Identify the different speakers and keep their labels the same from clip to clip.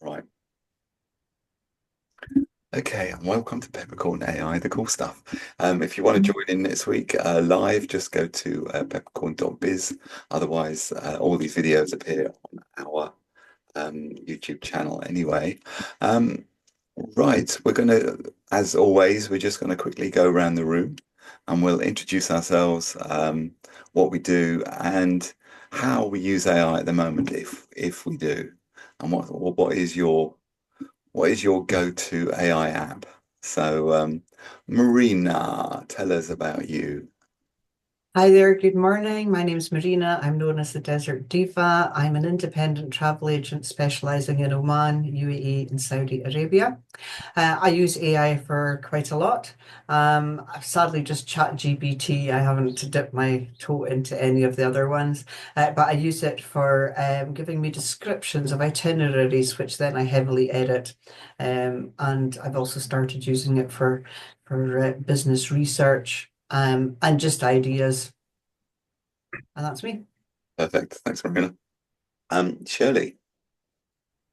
Speaker 1: Right. Okay, and welcome to Peppercorn AI, the cool stuff. If you want to join in next week live, just go to peppercorn.biz. Otherwise, all these videos appear on our YouTube channel anyway. Um, right, we're going to, as always, we're just going to quickly go around the room and we'll introduce ourselves, what we do, and how we use AI at the moment, if we do, and what is your go-to AI app? So, Marina, tell us about you.
Speaker 2: Hi there, good morning. My name's Marina. I'm known as the Desert Diva. I'm an independent travel agent specializing in Oman, UAE, and Saudi Arabia. I use AI for quite a lot. I've sadly just ChatGPT. I haven't dipped my toe into any of the other ones, but I use it for giving me descriptions of itineraries, which then I heavily edit. And I've also started using it for business research and just ideas. And that's me.
Speaker 1: Perfect. Thanks, Marina. Shirley.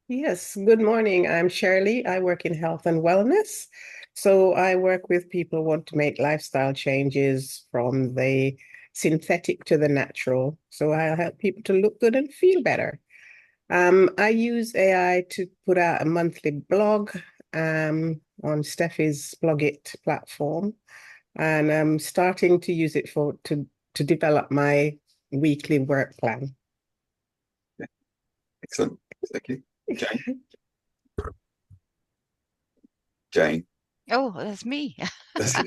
Speaker 3: Yes, good morning. I'm Shirley. I work in health and wellness. So I work with people who want to make lifestyle changes from the synthetic to the natural. So I help people to look good and feel better. I use AI to put out a monthly blog on Steffi's Blogit platform, and I'm starting to use it to develop my weekly work plan.
Speaker 1: Yeah, excellent. Thank you. Jane. Jane.
Speaker 4: Oh, that's me.
Speaker 1: That's
Speaker 4: I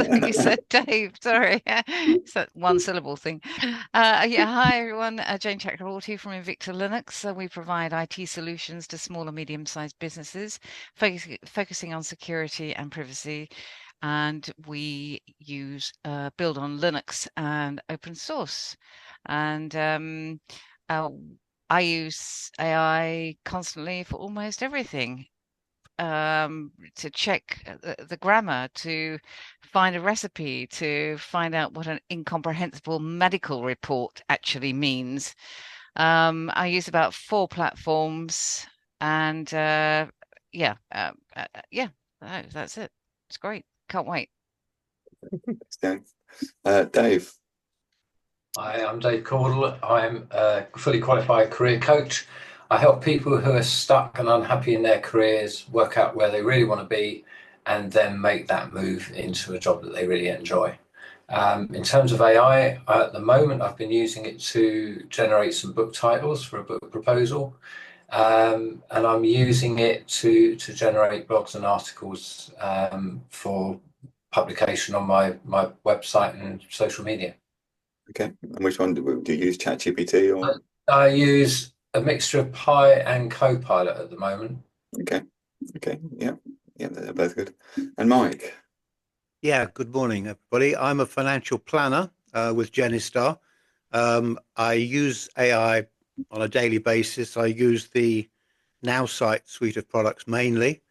Speaker 4: think you said Dave. Sorry. It's that one syllable thing. Yeah, hi everyone. Jane Chakraborty from Invicta Linux. We provide IT solutions to small and medium-sized businesses, focusing on security and privacy. And we build on Linux and open source. And uh, I use AI constantly for almost everything, to check the grammar, to find a recipe, to find out what an incomprehensible medical report actually means. I use about 4 platforms, and yeah, yeah, that's it. It's great. Can't wait.
Speaker 1: Thanks, Jane. Dave.
Speaker 5: Hi, I'm Dave Caudle. I'm a fully qualified career coach. I help people who are stuck and unhappy in their careers work out where they really want to be and then make that move into a job that they really enjoy. In terms of AI, at the moment, I've been using it to generate some book titles for a book proposal. And I'm using it to generate blogs and articles for publication on my website and social media.
Speaker 1: Okay. And which one do you use? ChatGPT or?
Speaker 5: I use a mixture of Pi and Copilot at the moment.
Speaker 1: Okay. Okay. Yeah. Yeah, they're both good. And Mike.
Speaker 6: Yeah, good morning, everybody. I'm a financial planner with Genistar. I use AI on a daily basis. I use the NowSite suite of products mainly,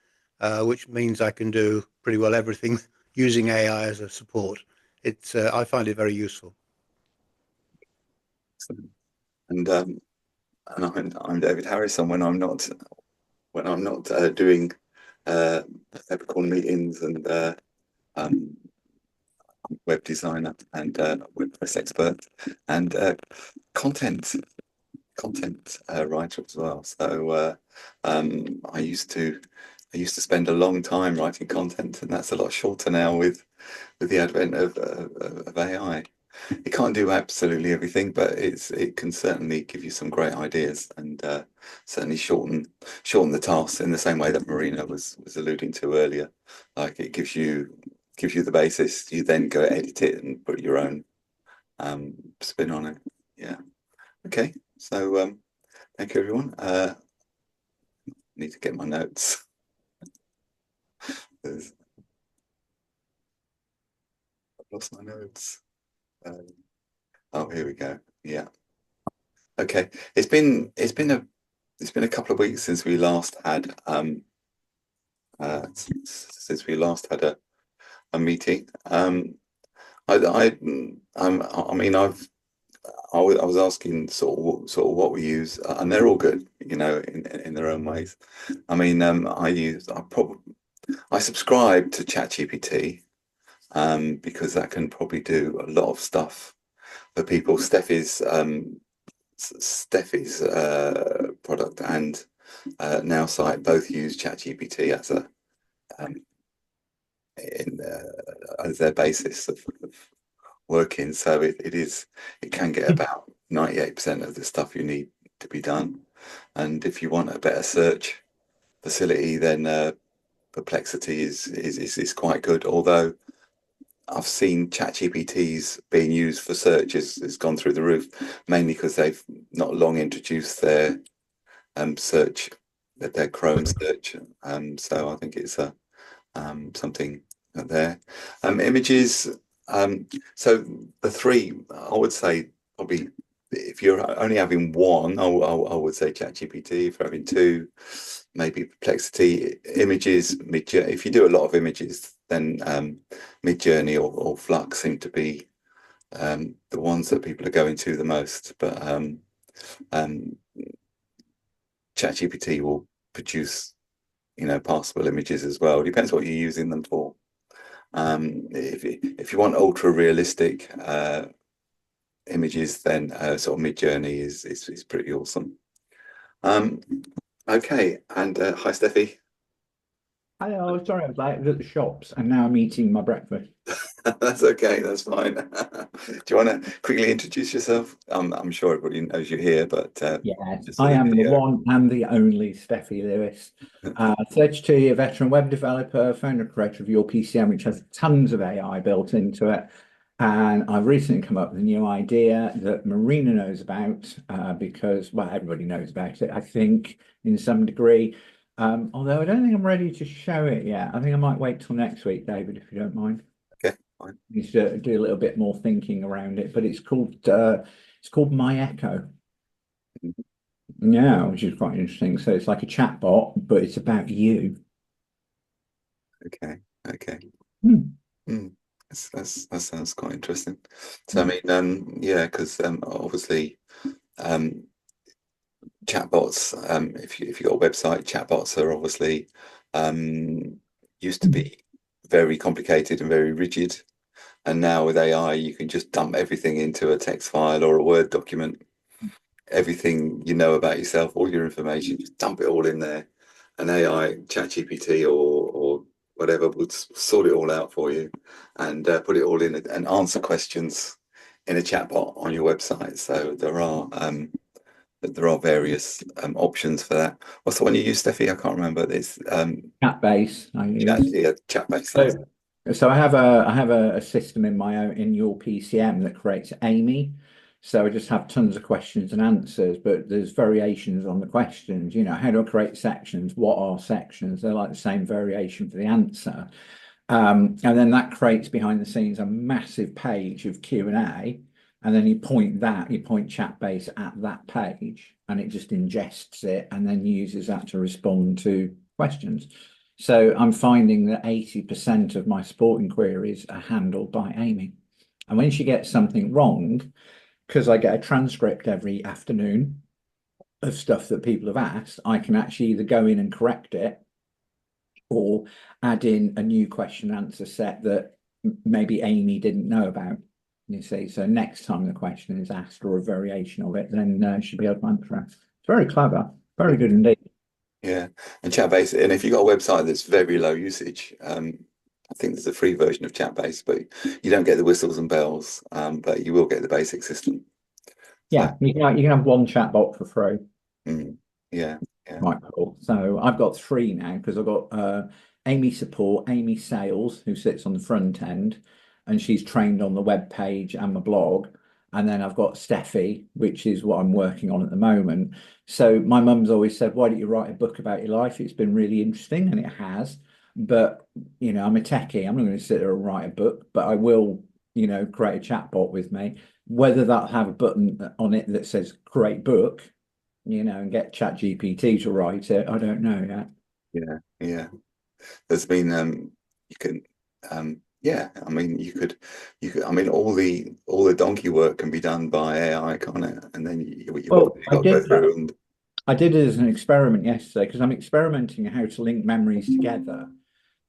Speaker 6: which means I can do pretty well everything using AI as a support. I find it very useful.
Speaker 1: And I'm David Harrison when I'm not doing Peppercorn meetings and um, web designer and WordPress expert and content writer as well. So I used to spend a long time writing content, and that's a lot shorter now with the advent of AI. It can't do absolutely everything, but it can certainly give you some great ideas and certainly shorten the tasks in the same way that Marina was alluding to earlier. Like it gives you the basis, you then go edit it and put your own spin on it. Yeah. Okay. So thank you everyone. Need to get my notes. I've lost my notes. Um, oh, here we go. Yeah. Okay. It's been a couple of weeks since we last had a meeting. I mean, I was asking sort of what we use, and they're all good, you know, in their own ways. I mean, I subscribe to ChatGPT, because that can probably do a lot of stuff for people. Steffi's product and Now Site both use ChatGPT as a um, as their basis of working. So it can get about 98% of the stuff you need to be done. And if you want a better search facility, then Perplexity is quite good. Although I've seen ChatGPTs being used for search has gone through the roof, mainly because they've not long introduced their search, their Chrome search. So I think it's something there. Images. So the three, I would say probably if you're only having one, I would say ChatGPT. If you're having two, maybe Perplexity. Images, if you do a lot of images, then Midjourney or Flux seem to be the ones that people are going to the most. But ChatGPT will produce, you know, passable images as well. Depends what you're using them for. If you want ultra realistic images, then sort of Midjourney is pretty awesome. Okay, and hi Steffi.
Speaker 7: Hello, sorry, I was late. I was at the shops and now I'm eating my breakfast.
Speaker 1: That's okay, that's fine. Do you want to quickly introduce yourself? I'm sure everybody knows you're here, but
Speaker 7: Yes,
Speaker 1: just
Speaker 7: I
Speaker 1: for the
Speaker 7: am the
Speaker 1: video.
Speaker 7: one and the only Steffi Lewis, 32-year veteran web developer, founder and creator of Your PCM, which has tons of AI built into it. And I've recently come up with a new idea that Marina knows about because, well, everybody knows about it, I think, in some degree. Although I don't think I'm ready to show it yet. I think I might wait till next week, David, if you don't mind.
Speaker 1: Okay, fine.
Speaker 7: Need to do a little bit more thinking around it, but it's called My Echo. Yeah, which is quite interesting. So it's like a chat bot, but it's about you.
Speaker 1: Okay, okay.
Speaker 7: Hmm.
Speaker 1: That sounds quite interesting. So I mean, yeah, because obviously chatbots, if you got a website, chatbots are obviously used to be very complicated and very rigid. And now with AI, you can just dump everything into a text file or a Word document. Everything you know about yourself, all your information, just dump it all in there. And AI, ChatGPT or whatever would sort it all out for you and put it all in and answer questions in a chatbot on your website. So there are various options for that. What's the one you use, Steffi? I can't remember. It's
Speaker 7: Chat base I use.
Speaker 1: chat based.
Speaker 7: So I have a system in my own in Your PCM that creates Amy. So I just have tons of questions and answers, but there's variations on the questions. You know, how do I create sections? What are sections? They're like the same variation for the answer. And then that creates behind the scenes a massive page of Q&A. And then you point chat base at that page and it just ingests it and then uses that to respond to questions. So I'm finding that 80% of my supporting queries are handled by Amy. And when she gets something wrong, because I get a transcript every afternoon of stuff that people have asked, I can actually either go in and correct it or add in a new question answer set that maybe Amy didn't know about. You see, so next time the question is asked or a variation of it, then she'll be able to answer it. It's very clever, very good indeed.
Speaker 1: Yeah, and Chatbase, and if you've got a website that's very low usage, I think there's a free version of Chatbase, but you don't get the whistles and bells, but you will get the basic system.
Speaker 7: Yeah, you can have one chatbot for free.
Speaker 1: Yeah,
Speaker 7: Quite cool. So I've got three now because I've got Amy Support, Amy Sales, who sits on the front end, and she's trained on the web page and my blog. And then I've got Steffi, which is what I'm working on at the moment. So my mum's always said, why don't you write a book about your life? It's been really interesting, and it has. But, you know, I'm a techie. I'm not going to sit there and write a book, but I will, you know, create a chat bot with me. Whether that'll have a button on it that says create book, you know, and get ChatGPT to write it, I don't know yet.
Speaker 1: yeah. There's been you can Yeah, I mean, I mean, all the donkey work can be done by AI, can't it? And then you've
Speaker 7: Well,
Speaker 1: got to go through and
Speaker 7: I did it as an experiment yesterday because I'm experimenting how to link memories together,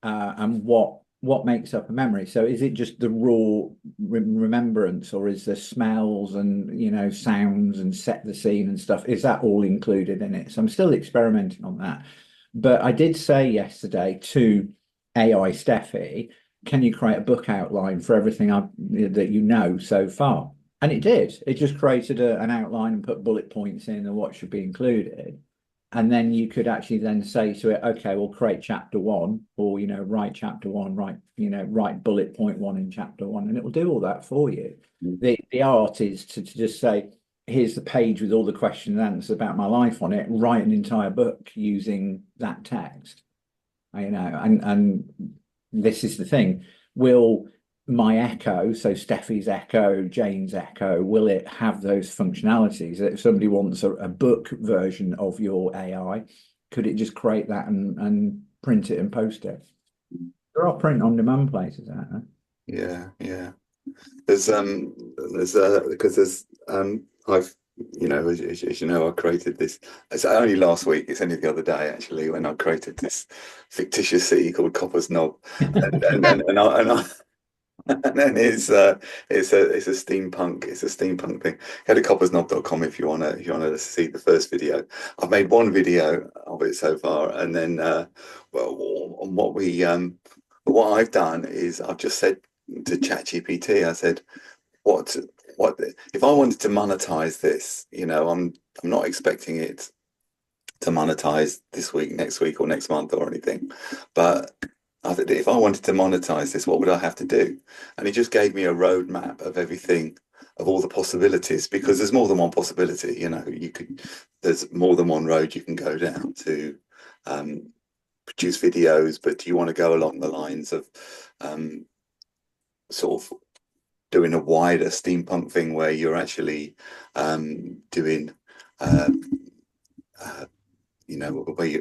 Speaker 7: and what makes up a memory. So is it just the raw remembrance, or is there smells and sounds and set the scene and stuff? Is that all included in it? So I'm still experimenting on that. But I did say yesterday to AI Steffi, can you create a book outline for everything that you know so far? And it did. It just created an outline and put bullet points in and what should be included. And then you could actually then say to it, okay, we'll create chapter one, or write chapter one, write bullet point one in chapter one, and it will do all that for you. The art is to just say, here's the page with all the questions and answers about my life on it, write an entire book using that text. And this is the thing. Will my Echo, so Steffi's Echo, Jane's Echo, will it have those functionalities? If somebody wants a book version of your AI, could it just create that and print it and post it? There are print on demand places out there.
Speaker 1: yeah. There's because there's I've as you know, I created this. It's only last week. It's only the other day actually when I created this fictitious city called Copper's Knob, and and then it's a steampunk thing. Go to coppersnob.com if you wanna see the first video. I've made one video of it so far, and then what I've done is I've just said to ChatGPT, I said, what if I wanted to monetize this? I'm not expecting it to monetize this week, next week, or next month or anything, but I think if I wanted to monetize this, what would I have to do? And he just gave me a roadmap of everything, of all the possibilities, because there's more than one possibility. There's more than one road you can go down to produce videos. But do you want to go along the lines of sort of doing a wider steampunk thing where you're actually doing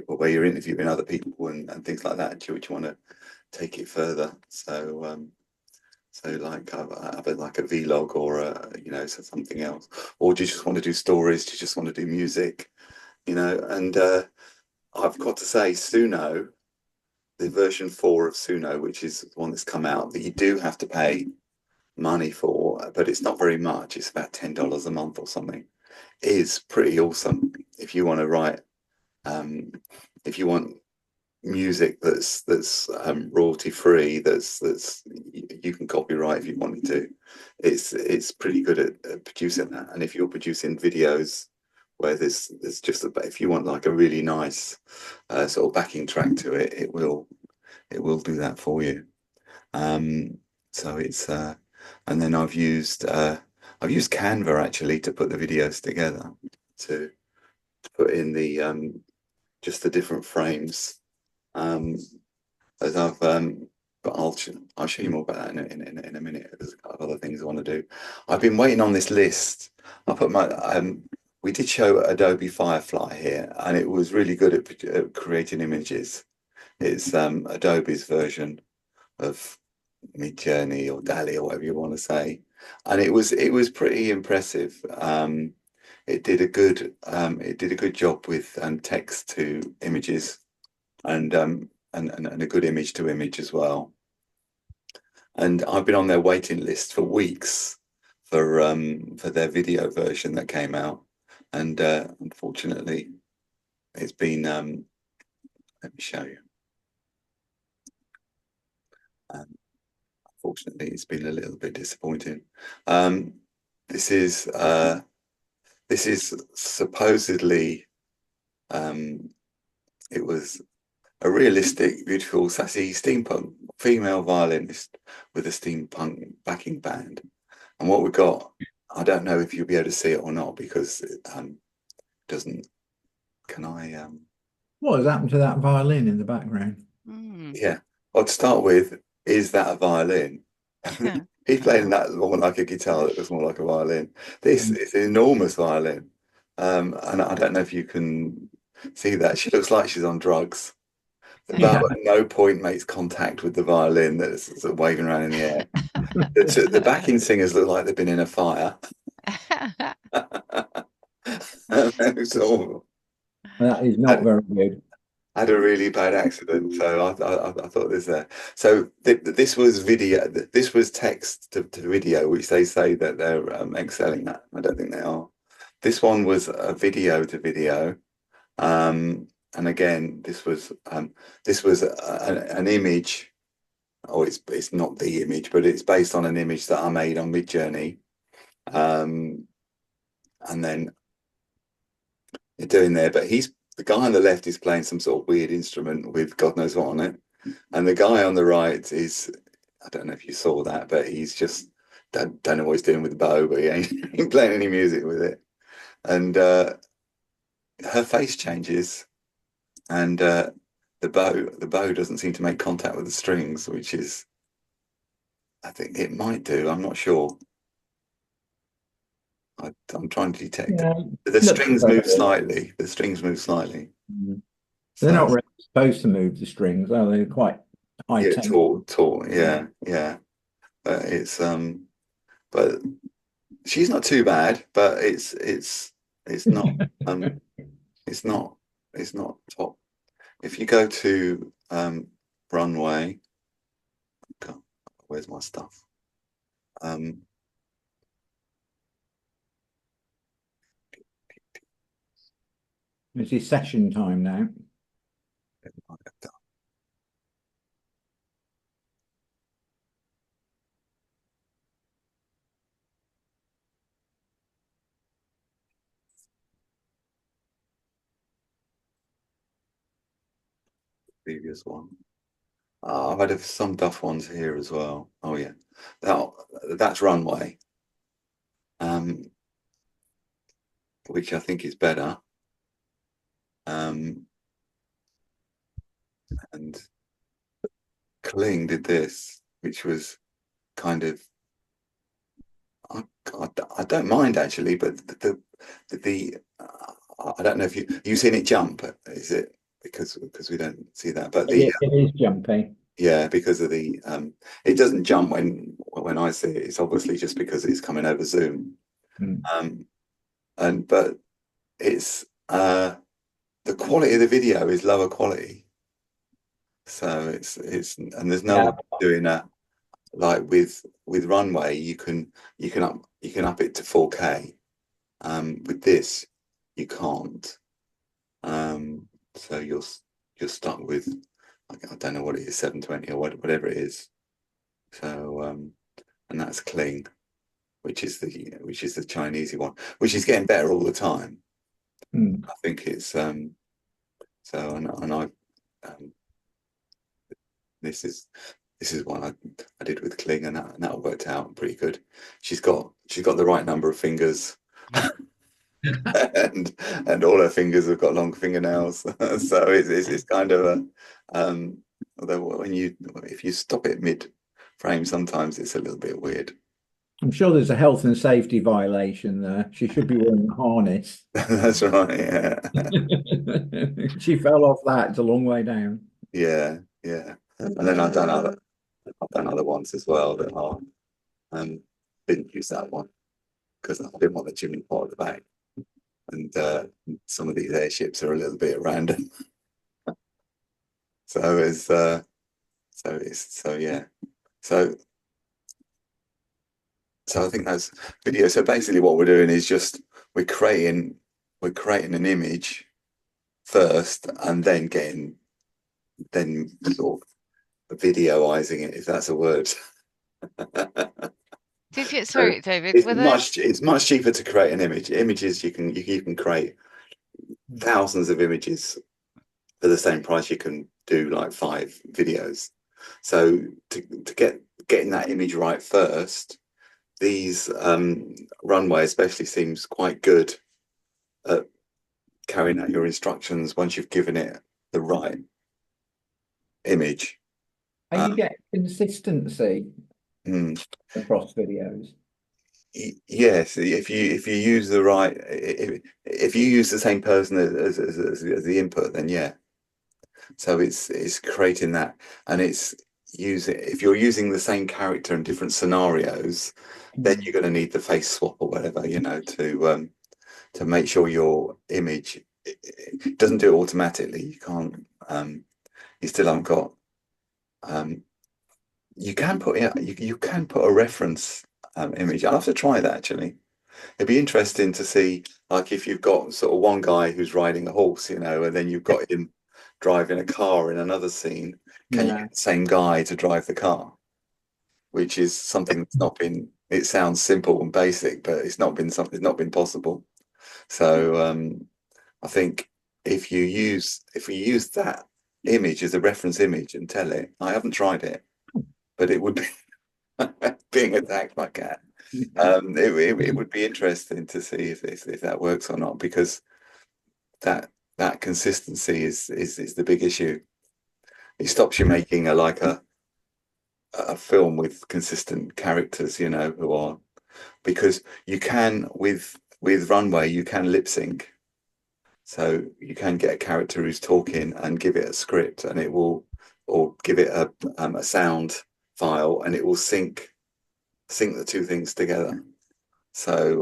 Speaker 1: where you're interviewing other people and things like that? Do you want to take it further? So like have like a vlog or something else, or do you just want to do stories? Do you just want to do music? And I've got to say, Suno, the version 4 of Suno, which is the one that's come out that you do have to pay money for, but it's not very much. It's about $10 a month or something. Is pretty awesome if you want to write. If you want music that's royalty free, that's you can copyright if you wanted to. It's pretty good at producing that. And if you're producing videos where there's just if you want like a really nice sort of backing track to it, it will do that for you. So it's and then I've used Canva actually to put the videos together, to put in the just the different frames. As I've but I'll show you more about that in a minute. There's a couple of other things I want to do. I've been waiting on this list. I put my we did show Adobe Firefly here, and it was really good at creating images. It's Adobe's version of Midjourney or DALL-E or whatever you want to say, and it was pretty impressive. It did a good job with text to images, and a good image to image as well. And I've been on their waiting list for weeks for their video version that came out, and unfortunately, it's been let me show you. Unfortunately, it's been a little bit disappointing. This is supposedly it was a realistic, beautiful, sassy steampunk female violinist with a steampunk backing band. And what we got, I don't know if you'll be able to see it or not because it doesn't. Can I?
Speaker 7: What has happened to that violin in the background?
Speaker 1: Yeah. Well, to start with, is that a violin? He's playing that more like a guitar. That looks more like a violin. This is an enormous violin, and I don't know if you can see that. She looks like she's on drugs. The bow at no point makes contact with the violin that's sort of waving around in the air. The backing singers look like they've been in a fire. So
Speaker 7: That is not very good.
Speaker 1: had a really bad accident, so I thought this there. So this was video. This was text to video, which they say that they're excelling at. I don't think they are. This one was a video to video, and again, this was an image. Oh, it's not the image, but it's based on an image that I made on Midjourney, and then you're doing there. But the guy on the left is playing some sort of weird instrument with God knows what on it. And the guy on the right is, I don't know if you saw that, but he's just, don't know what he's doing with the bow, but he ain't playing any music with it. And her face changes, and the bow doesn't seem to make contact with the strings, which is, I think it might do, I'm not sure. I'm trying to detect it. The strings move slightly. The strings move slightly.
Speaker 7: They're not really supposed to move the strings, are they? Quite high tempo.
Speaker 1: Taut. Yeah. But it's but she's not too bad. But it's not it's not top. If you go to Runway, God, where's my stuff?
Speaker 7: It's his session time now.
Speaker 1: Previous one. I've had some Duff ones here as well. Oh yeah, that's Runway, which I think is better. And Kling did this, which was kind of, I don't mind actually, but the I don't know if you've seen it jump. Is it because we don't see that? But
Speaker 7: it is jumpy.
Speaker 1: Yeah, because of the it doesn't jump when I see it. It's obviously just because it's coming over Zoom. But it's the quality of the video is lower quality, so it's and there's no one doing that. Like with Runway, you can up it to 4K. With this, you can't. So you're stuck with, I don't know what it is, 720 or whatever it is. So and that's Kling, which is the Chinese one, which is getting better all the time. I think it's so, and I this is one I did with Kling, and that worked out pretty good. She's got the right number of fingers. and all her fingers have got long fingernails, so it's kind of a although if you stop it mid frame, sometimes it's a little bit weird.
Speaker 7: I'm sure there's a health and safety violation there. She should be wearing a harness.
Speaker 1: That's right, yeah.
Speaker 7: She fell off that. It's a long way down.
Speaker 1: Yeah. And then I've done other ones as well that are didn't use that one because I didn't want the chimney pot at the back. And some of these airships are a little bit random. So I think that's video. So basically what we're doing is just we're creating an image first, and then sort of videoizing it, if that's a word.
Speaker 4: Did you? Sorry, David.
Speaker 1: It's much cheaper to create an image. Images you can create thousands of images for the same price. You can do like 5 videos. So to getting that image right first, these Runway especially seems quite good at carrying out your instructions once you've given it the right image.
Speaker 7: And you get consistency across videos.
Speaker 1: Yes, if you use the right, if you use the same person as the input, then yeah. So it's creating that, and it's using, if you're using the same character in different scenarios, then you're going to need the face swap or whatever, you know, to make sure your image, it doesn't do it automatically. You can't, you still haven't got, you can put, yeah, you can put a reference image. I'll have to try that actually. It'd be interesting to see, like, if you've got sort of one guy who's riding a horse, you know, and then you've got him driving a car in another scene. Can you
Speaker 7: Yeah.
Speaker 1: get the same guy to drive the car? Which is something that's not been, it sounds simple and basic, but it's not been something, it's not been possible. So I think if you use that image as a reference image and tell it, I haven't tried it, but it would be being attacked by a cat. It would be interesting to see if that works or not, because that consistency is the big issue. It stops you making a film with consistent characters, you know, who are, because you can with Runway you can lip sync, so you can get a character who's talking and give it a script, and it will, or give it a sound file, and it will sync the two things together. So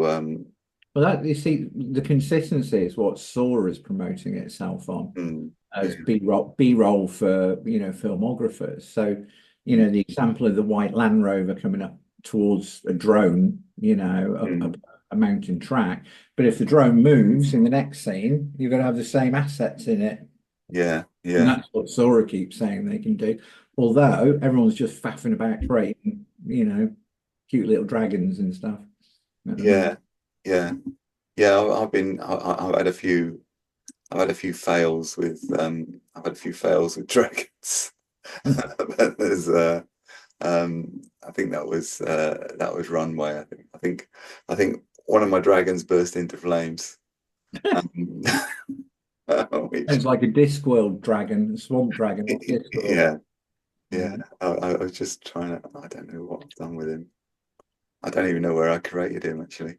Speaker 7: Well, that, you see, the consistency is what Saw is promoting itself on as B-roll for, you know, filmographers. So, you know, the example of the white Land Rover coming up towards a drone, you know, a mountain track. But if the drone moves in the next scene, you're going to have the same assets in it.
Speaker 1: yeah,
Speaker 7: And
Speaker 1: yeah,
Speaker 7: that's what Sora keeps saying they can do. Although everyone's just faffing about creating, you know, cute little dragons and stuff.
Speaker 1: yeah, yeah, yeah. I've had a few, fails with I've had a few fails with dragons. But there's I think that was Runway. I think one of my dragons burst into flames. Which,
Speaker 7: It's like a Discworld dragon, a swamp dragon, not Discworld.
Speaker 1: yeah, yeah. I was just trying to, I don't know what I've done with him. I don't even know where I created him actually.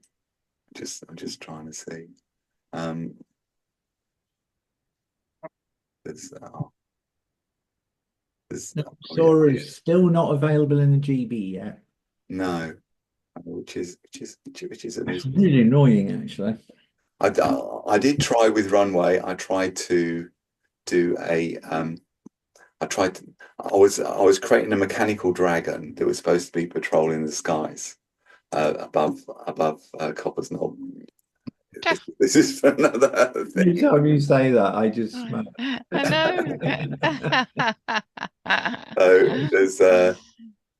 Speaker 1: I'm just trying to see. There's
Speaker 7: Sora is still not available in the GB yet.
Speaker 1: no, which is a
Speaker 7: It's
Speaker 1: nuisance.
Speaker 7: really annoying, actually.
Speaker 1: I did try with Runway. I tried to do a I was creating a mechanical dragon that was supposed to be patrolling the skies above Copper's Knob. This is for another thing.
Speaker 7: Every time you say that, I just smile.
Speaker 4: I know.
Speaker 1: So there's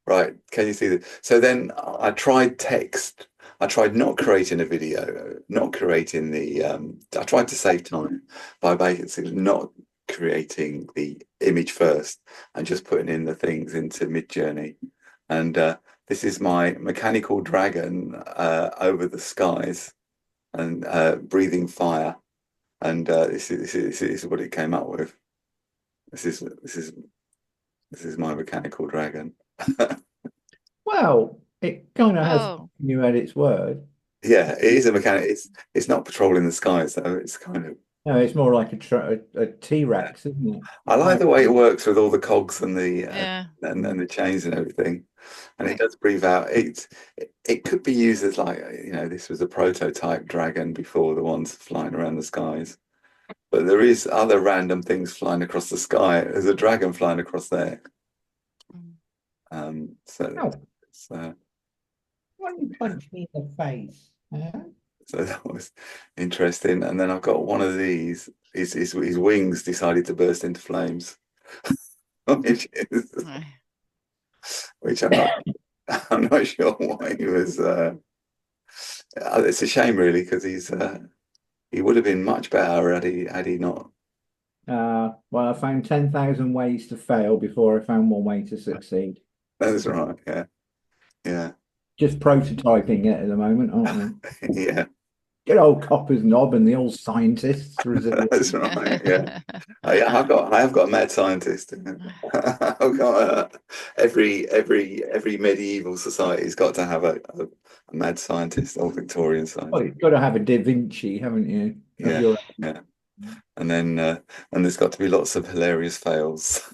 Speaker 1: right, can you see that? So then I tried text. I tried not creating a video, not creating the I tried to save time by basically not creating the image first and just putting in the things into Midjourney. And this is my mechanical dragon over the skies and breathing fire. And this is what it came up with. This is my mechanical dragon.
Speaker 7: Well, it kind of has
Speaker 4: Oh.
Speaker 7: you at its word.
Speaker 1: Yeah, it is a mechanic. It's not patrolling the skies though. It's kind of,
Speaker 7: No, it's more like a T-Rex, isn't it?
Speaker 1: I like the way it works with all the cogs and the
Speaker 4: Yeah.
Speaker 1: and the chains and everything, and it does breathe out. It could be used as, like, you know, this was a prototype dragon before the ones flying around the skies, but there is other random things flying across the sky. There's a dragon flying across there. So
Speaker 7: Why don't you punch me in the face?
Speaker 1: so that was interesting. And then I've got one of these. His wings decided to burst into flames, which I'm not sure why he was. It's a shame, really, because he would have been much better had he not.
Speaker 7: Well, I found 10,000 ways to fail before I found one way to succeed.
Speaker 1: That's right. Yeah, yeah,
Speaker 7: Just prototyping it at the moment, aren't we?
Speaker 1: yeah.
Speaker 7: Good old Copper's Knob and the old scientists.
Speaker 1: That's right. Yeah. I have got a mad scientist. I've got every medieval society's got to have a mad scientist or Victorian
Speaker 7: Well,
Speaker 1: scientist.
Speaker 7: you've got to have a Da Vinci, haven't you?
Speaker 1: Yeah, yeah. and then and there's got to be lots of hilarious fails.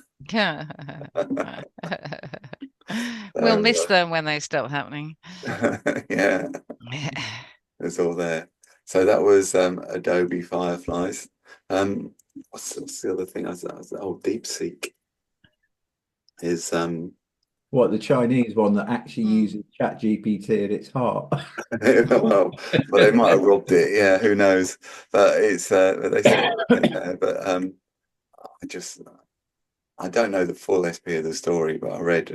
Speaker 4: We'll
Speaker 1: So,
Speaker 4: miss them when they stop happening.
Speaker 1: yeah, it's all there. So that was Adobe Fireflies. What's the other thing? DeepSeek is
Speaker 7: What, the Chinese one that actually
Speaker 4: Mm.
Speaker 7: uses ChatGPT at its heart?
Speaker 1: well, they might have robbed it. Yeah, who knows? But it's they say it's there. But I don't know the full SP of the story, but I read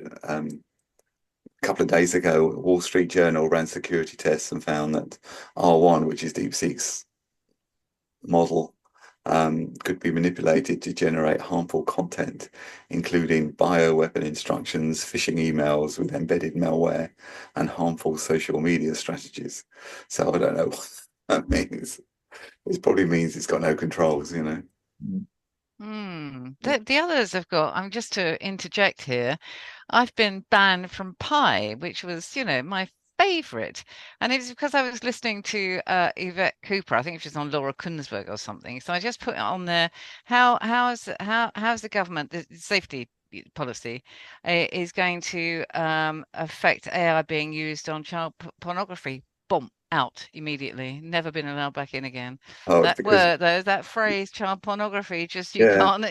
Speaker 1: a couple of days ago, Wall Street Journal ran security tests and found that R1, which is DeepSeek's model, could be manipulated to generate harmful content, including bioweapon instructions, phishing emails with embedded malware, and harmful social media strategies. So I don't know what that means. It probably means it's got no controls, you know.
Speaker 4: The others have got, I'm just to interject here, I've been banned from Pi, which was, my favorite. And it was because I was listening to Yvette Cooper. I think she was on Laura Kunsberg or something. So I just put it on there. How's the government, the safety policy is going to affect AI being used on child pornography? Boom, out immediately. Never been allowed back in again.
Speaker 1: Oh, it's
Speaker 4: That
Speaker 1: because
Speaker 4: word, though, that phrase, child pornography, just you
Speaker 1: yeah.
Speaker 4: can't,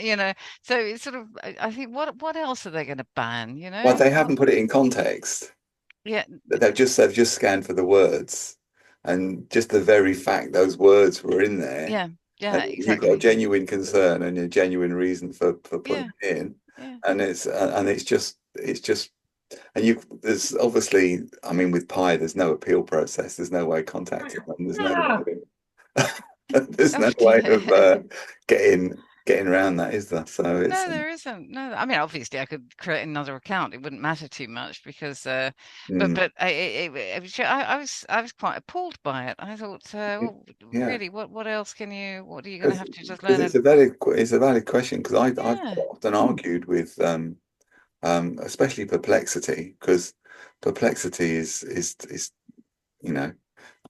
Speaker 4: So it's sort of, I think, what else are they going to ban?
Speaker 1: Well, they haven't put it in context.
Speaker 4: Yeah,
Speaker 1: They've just scanned for the words, and just the very fact those words were in there,
Speaker 4: yeah,
Speaker 1: and
Speaker 4: yeah,
Speaker 1: you've got a
Speaker 4: exactly.
Speaker 1: genuine concern and a genuine reason for putting
Speaker 4: Yeah,
Speaker 1: it in,
Speaker 4: yeah,
Speaker 1: and it's just and there's obviously, I mean, with Pi, there's no appeal process. There's no way of contacting them. There's no way there's
Speaker 4: oh
Speaker 1: no way of
Speaker 4: dear.
Speaker 1: getting around that, is there? So it's
Speaker 4: No, there isn't. No, I mean, obviously, I could create another account. It wouldn't matter too much because,
Speaker 1: mm,
Speaker 4: but I was quite appalled by it. I thought, well,
Speaker 1: yeah.
Speaker 4: really, what else what are you going to
Speaker 1: Because
Speaker 4: have to just learn?
Speaker 1: it's a valid question, because I've
Speaker 4: Yeah,
Speaker 1: often argued with especially Perplexity, because Perplexity is you know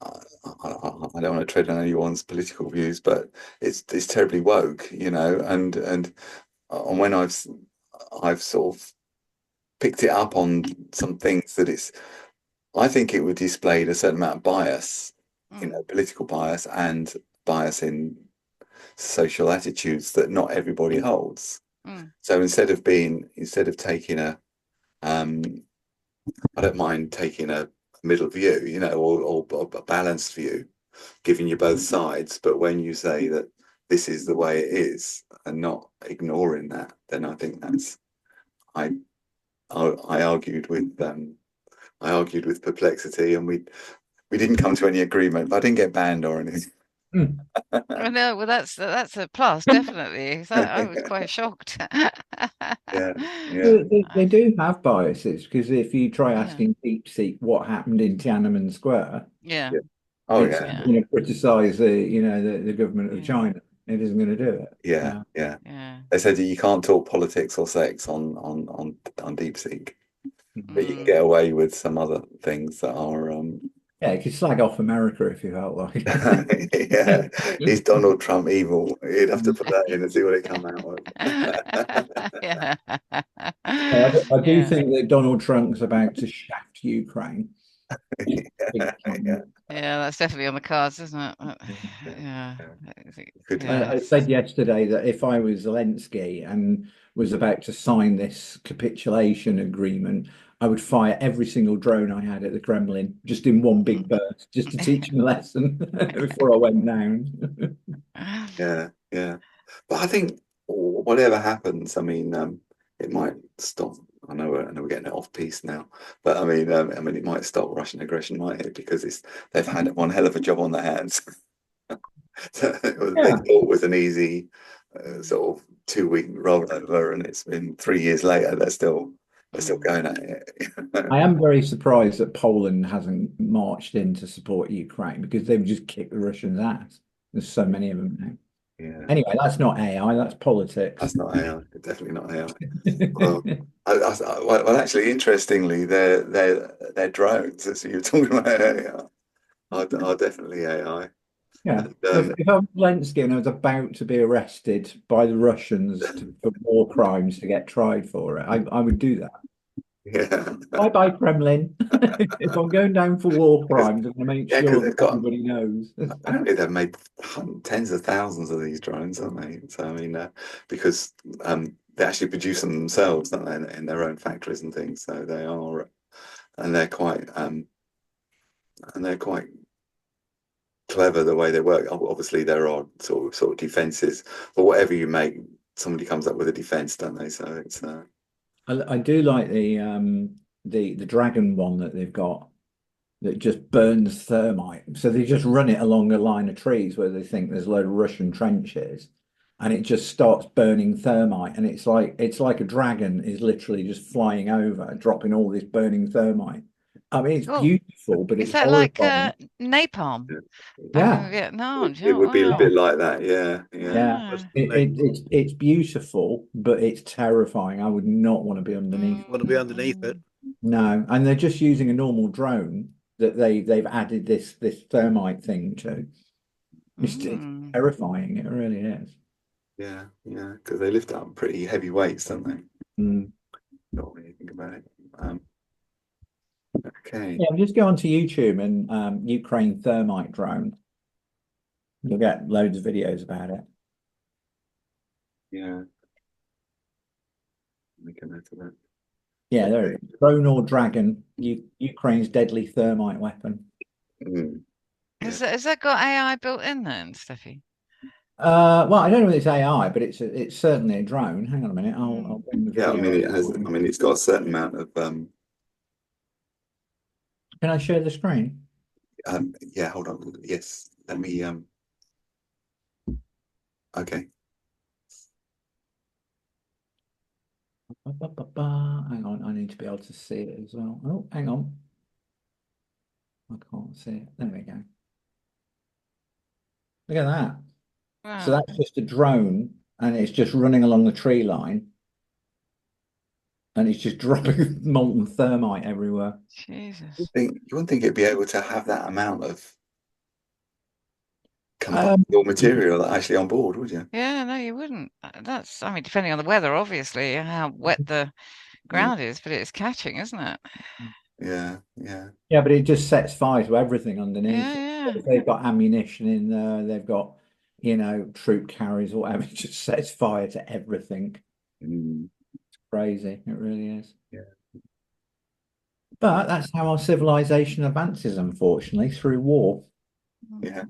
Speaker 1: I don't want to tread on anyone's political views, but it's terribly woke, and when I've sort of picked it up on some things that I think it would displayed a certain amount of bias,
Speaker 4: mm,
Speaker 1: political bias and bias in social attitudes that not everybody holds.
Speaker 4: mm,
Speaker 1: So instead of taking um, I don't mind taking a middle view, or a balanced view, giving you both sides. But when you say that this is the way it is and not ignoring that, then I think I I argued with Perplexity, and we didn't come to any agreement. But I didn't get banned or anything.
Speaker 4: I know. Well, that's a plus, definitely. So I was quite shocked.
Speaker 1: Yeah, yeah,
Speaker 7: Well, they do have biases, because if you try
Speaker 4: Yeah,
Speaker 7: asking DeepSeek what happened in Tiananmen Square,
Speaker 4: yeah,
Speaker 1: yeah. Oh
Speaker 7: it's
Speaker 1: yeah,
Speaker 4: yeah,
Speaker 7: going to criticize the government of
Speaker 4: yeah,
Speaker 7: China. It isn't going to do it.
Speaker 1: yeah, yeah.
Speaker 4: yeah.
Speaker 1: They said that you can't talk politics or sex on DeepSeek, but you can
Speaker 4: Mm.
Speaker 1: get away with some other things that are
Speaker 7: Yeah, you could slag off America if you felt like
Speaker 1: yeah. Is
Speaker 7: it.
Speaker 1: Donald Trump evil? You'd have to put that in and see what it come out with.
Speaker 4: Yeah.
Speaker 7: I do
Speaker 4: Yeah.
Speaker 7: think that Donald Trump's about to shaft Ukraine. Big
Speaker 1: Yeah,
Speaker 7: time.
Speaker 4: Yeah, that's definitely on the cards, isn't it?
Speaker 1: yeah,
Speaker 4: Yeah.
Speaker 1: yeah. Could
Speaker 7: I,
Speaker 4: Yeah.
Speaker 7: I said yesterday that if I was Zelensky and was about to sign this capitulation agreement, I would fire every single drone I had at the Kremlin just in one big burst, just to teach them a lesson before I went down.
Speaker 1: yeah, yeah. But I think whatever happens, I mean, it might stop. I know we're getting it off piece now, but I mean, it might stop Russian aggression, might it? Because they've had one hell of a job on their hands. They
Speaker 7: Yeah.
Speaker 1: thought it was an easy sort of 2 week rollover, and it's been 3 years later. They're still going at it.
Speaker 7: I am very surprised that Poland hasn't marched in to support Ukraine, because they've just kicked the Russians' ass. There's so many of them now.
Speaker 1: Yeah,
Speaker 7: Anyway, that's not AI, that's politics.
Speaker 1: that's not AI. Definitely not AI. Well, well, actually, interestingly, they're drones. So you're talking about AI. Are definitely AI.
Speaker 7: Yeah.
Speaker 1: And,
Speaker 7: If I'm Zelensky and I was about to be arrested by the Russians for war crimes to get tried for it, I would do that.
Speaker 1: yeah,
Speaker 7: Bye bye, Kremlin. If I'm going down for war crimes, I'm going to make
Speaker 1: yeah, because
Speaker 7: sure
Speaker 1: they've
Speaker 7: that
Speaker 1: got
Speaker 7: everybody knows.
Speaker 1: apparently they've made tens of thousands of these drones, haven't they? So I mean, because they actually produce them themselves, don't they, in their own factories and things. So they are, and they're quite clever the way they work. Obviously, there are sort of defenses, but whatever you make, somebody comes up with a defense, don't they? So it's
Speaker 7: I do like the dragon one that they've got that just burns thermite. So they just run it along a line of trees where they think there's a load of Russian trenches, and it just starts burning thermite. And it's like a dragon is literally just flying over, dropping all this burning thermite. I mean, it's
Speaker 4: Oh,
Speaker 7: beautiful, but
Speaker 4: is
Speaker 7: it's
Speaker 4: that like
Speaker 7: horrifying.
Speaker 4: napalm back
Speaker 7: Yeah,
Speaker 4: in Vietnam?
Speaker 1: it
Speaker 4: Oh,
Speaker 1: would be a
Speaker 4: wow.
Speaker 1: bit like that. Yeah, yeah.
Speaker 7: yeah.
Speaker 4: Ah.
Speaker 7: It's beautiful, but it's terrifying. I would not want to be underneath.
Speaker 6: Want to be underneath it.
Speaker 7: No, and they're just using a normal drone that they've added this thermite thing to. It's
Speaker 4: Mm.
Speaker 7: terrifying. It really is.
Speaker 1: Yeah, yeah, because they lift up pretty heavy weights, don't they?
Speaker 7: Mm.
Speaker 1: Not when you think about it. Okay.
Speaker 7: Yeah, just go onto YouTube and Ukraine thermite drone. You'll get loads of videos about it.
Speaker 1: Yeah. Make a note of that.
Speaker 7: Yeah, there it is. Drone or dragon, Ukraine's deadly thermite weapon.
Speaker 1: Mm.
Speaker 4: Has that got AI built in then, Steffi?
Speaker 7: Well, I don't know if it's AI, but it's certainly a drone. Hang on a minute, I'll bring the
Speaker 1: Yeah, I
Speaker 7: video
Speaker 1: mean
Speaker 7: up.
Speaker 1: it has. I mean it's got a certain amount of
Speaker 7: Can I share the screen?
Speaker 1: yeah, hold on. Yes, let me okay.
Speaker 7: Hang on, I need to be able to see it as well. Oh, hang on. I can't see it. There we go. Look at that. So
Speaker 4: Wow.
Speaker 7: that's just a drone and it's just running along the tree line and it's just dropping molten thermite everywhere.
Speaker 4: Jesus.
Speaker 1: You wouldn't think it'd be able to have that amount of combustible material actually on board, would you?
Speaker 4: Yeah, no, you wouldn't. I mean, depending on the weather, obviously, and how wet the ground is, but it's catching, isn't it?
Speaker 1: Yeah, yeah.
Speaker 7: Yeah, but it just sets fire to everything underneath
Speaker 4: Yeah,
Speaker 7: it.
Speaker 4: yeah.
Speaker 7: If they've got ammunition in there, they've got, troop carriers or whatever, it just sets fire to everything.
Speaker 1: Mm,
Speaker 7: It's crazy. It really is.
Speaker 1: yeah.
Speaker 7: But that's how our civilization advances, unfortunately, through war.
Speaker 1: Yeah.